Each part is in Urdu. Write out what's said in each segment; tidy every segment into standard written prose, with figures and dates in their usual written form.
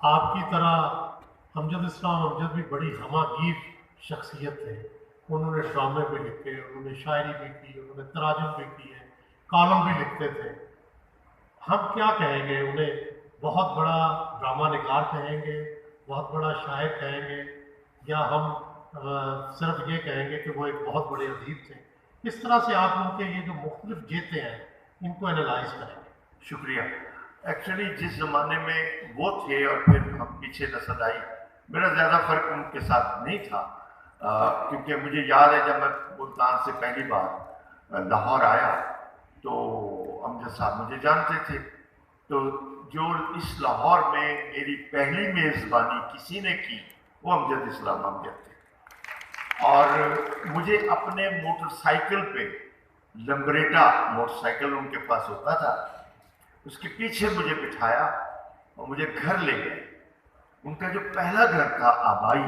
آپ کی طرح امجد اسلام امجد بھی بڑی ہمہ گیر شخصیت تھے. انہوں نے ڈرامے بھی لکھے، انہوں نے شاعری بھی کی، انہوں نے تراجم بھی کی ہے، کالم بھی لکھتے تھے. ہم کیا کہیں گے انہیں؟ بہت بڑا ڈرامہ نگار کہیں گے، بہت بڑا شاعر کہیں گے، یا ہم صرف یہ کہیں گے کہ وہ ایک بہت بڑے ادیب تھے؟ کس طرح سے آپ ان کے یہ جو مختلف جیتے ہیں ان کو انالائز کریں گے؟ شکریہ. ایکچولی جس زمانے میں وہ تھے اور پھر ہم پیچھے نسل آئی، میرا زیادہ فرق ان کے ساتھ نہیں تھا، کیونکہ مجھے یاد ہے جب میں ملتان سے پہلی بار لاہور آیا تو امجد صاحب مجھے جانتے تھے. تو جو اس لاہور میں میری پہلی میزبانی کسی نے کی وہ امجد اسلام امجد تھے. اور مجھے اپنے موٹر سائیکل پہ، لمبریٹا موٹر سائیکل ان کے پاس ہوتا تھا، اس کے پیچھے مجھے بٹھایا اور مجھے گھر لے گئے. ان کا جو پہلا گھر تھا آبائی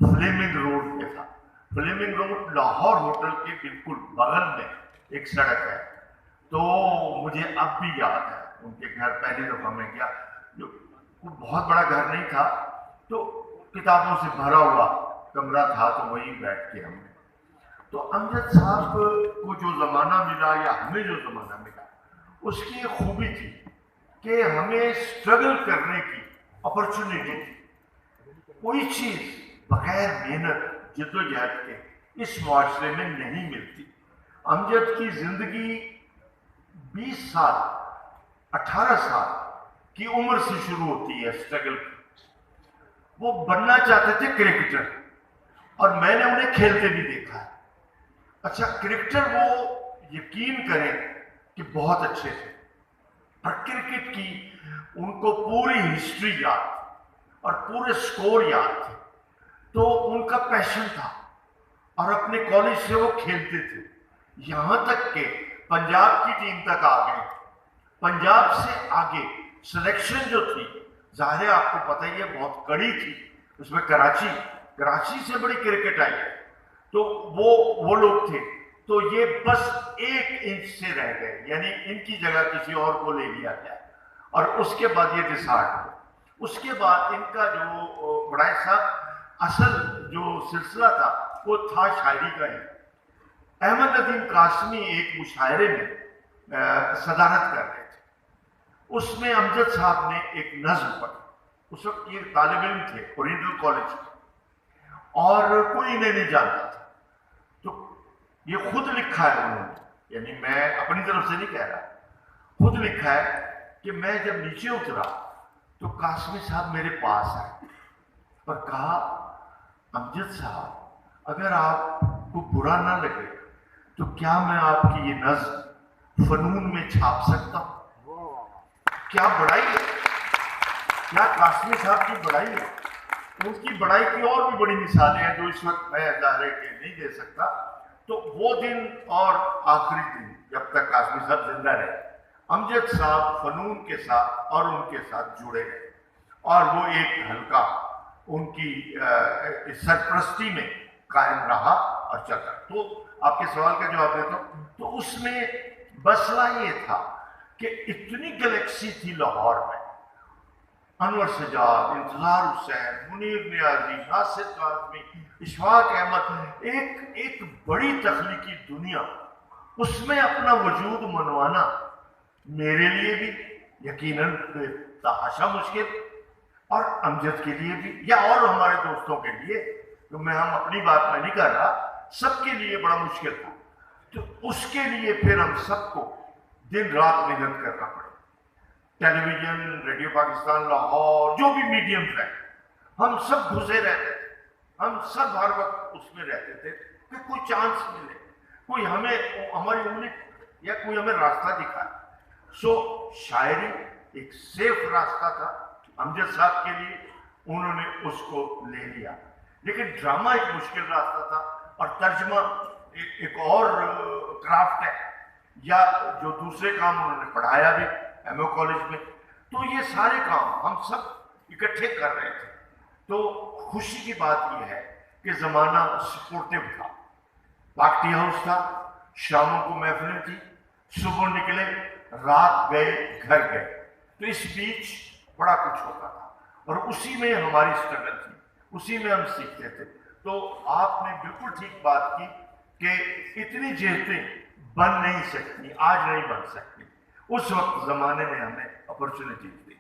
فلیمنگ روڈ پہ تھا. فلیمنگ روڈ لاہور ہوٹل کے بالکل بغل میں ایک سڑک ہے. تو مجھے اب بھی یاد ہے ان کے گھر پہلی دفعہ میں گیا، جو بہت بڑا گھر نہیں تھا، تو کتابوں سے بھرا ہوا کمرہ تھا، تو وہیں بیٹھ کے ہم نے. تو امجد صاحب کو جو زمانہ ملا یا ہمیں جو زمانہ ملا، اس کی ایک خوبی تھی کہ ہمیں اسٹرگل کرنے کی اپرچونیٹی تھی. کوئی چیز بغیر محنت جدوجہد کے اس معاشرے میں نہیں ملتی. امجد کی زندگی 20 سال 18 سال کی عمر سے شروع ہوتی ہے اسٹرگل کی. وہ بننا چاہتے تھے کرکٹر، اور میں نے انہیں کھیلتے بھی دیکھا ہے. اچھا کرکٹر وہ یقین کریں کہ بہت اچھے تھے، اور کرکٹ کی ان کو پوری ہسٹری یاد تھی اور پورے سکور یاد تھے. تو ان کا پیشن تھا اور اپنے کالج سے وہ کھیلتے تھے، یہاں تک کہ پنجاب کی ٹیم تک آ گئے. پنجاب سے آگے سلیکشن جو تھی، ظاہر ہے آپ کو پتہ ہی ہے بہت کڑی تھی، اس میں کراچی سے بڑی کرکٹ آئی ہے. تو وہ لوگ تھے. تو یہ بس 1 انچ سے رہ گئے، یعنی ان کی جگہ کسی اور کو لے لیا گیا، اور اس کے بعد یہ ڈسارٹ ہو. اس کے بعد ان کا جو بڑائی صاحب اصل جو سلسلہ تھا وہ تھا شاعری کا ہی. احمد ندیم قاسمی ایک مشاعرے میں صدارت کر رہے تھے. اس میں امجد صاحب نے ایک نظم پڑھی. اس وقت یہ طالب علم تھے اورینٹل کالج کے، اور کوئی انہیں نہیں جانتا تھا. تو یہ خود لکھا ہے انہوں نے، یعنی میں اپنی طرف سے نہیں کہہ رہا، خود لکھا ہے کہ میں جب نیچے اترا تو قاسمی صاحب میرے پاس آئے اور کہا امجد صاحب اگر آپ کو برا نہ لگے تو کیا میں آپ کی یہ نظم فنون میں چھاپ سکتا ہوں؟ کیا بڑائی ہے، کیا قاسمی صاحب کی بڑائی ہے. ان کی بڑائی کی اور بھی بڑی مثالیں ہیں جو اس وقت میں ظاہر کہ نہیں دے سکتا. تو وہ دن اور آخری دن جب تک قاسمی صاحب زندہ رہے، امجد صاحب فنون کے ساتھ اور ان کے ساتھ جڑے رہے، اور وہ ایک حلقہ ان کی سرپرستی میں قائم رہا اور چلتا. تو آپ کے سوال کا جواب دیتا ہوں. تو اس میں مسئلہ یہ تھا کہ اتنی گلیکسی تھی لاہور میں، انور سجاد، انتظار حسین، منیر نیازی، ناصر کاظمی، اشفاق احمد، ایک بڑی تخلیقی دنیا. اس میں اپنا وجود منوانا میرے لیے بھی یقیناً تحاشا مشکل، اور امجد کے لیے بھی، یا اور ہمارے دوستوں کے لیے، تو ہم اپنی بات میں نہیں کر رہا، سب کے لیے بڑا مشکل تھا. تو اس کے لیے پھر ہم سب کو دن رات محنت کرنا پڑا. ٹیلی ویژن، ریڈیو پاکستان لاہور، جو بھی میڈیمز ہیں، ہم سب گھسے رہتے تھے. ہم سب ہر وقت اس میں رہتے تھے کہ کوئی چانس ملے، کوئی ہمیں ہماری انگلی یا کوئی ہمیں راستہ دکھائے. سو شاعری ایک سیف راستہ تھا امجد صاحب کے لیے، انہوں نے اس کو لے لیا. لیکن ڈرامہ ایک مشکل راستہ تھا، اور ترجمہ ایک اور کرافٹ ہے، یا جو دوسرے کام انہوں نے پڑھایا بھی ایم او کالج میں. تو یہ سارے کام ہم سب اکٹھے کر رہے تھے. تو خوشی کی بات یہ ہے کہ زمانہ سپورٹیو تھا. پارٹی ہاؤس تھا، شاموں کو محفلیں تھی، صبح نکلے رات گئے گھر گئے. تو اس بیچ بڑا کچھ ہوتا تھا. اور اسی میں ہماری اسٹرگل تھی، اسی میں ہم سیکھتے تھے. تو آپ نے بالکل ٹھیک بات کی کہ اتنی جہتیں بن نہیں سکتی، آج نہیں بن سکتی. اس وقت زمانے نے ہمیں اپرچونیٹی دی.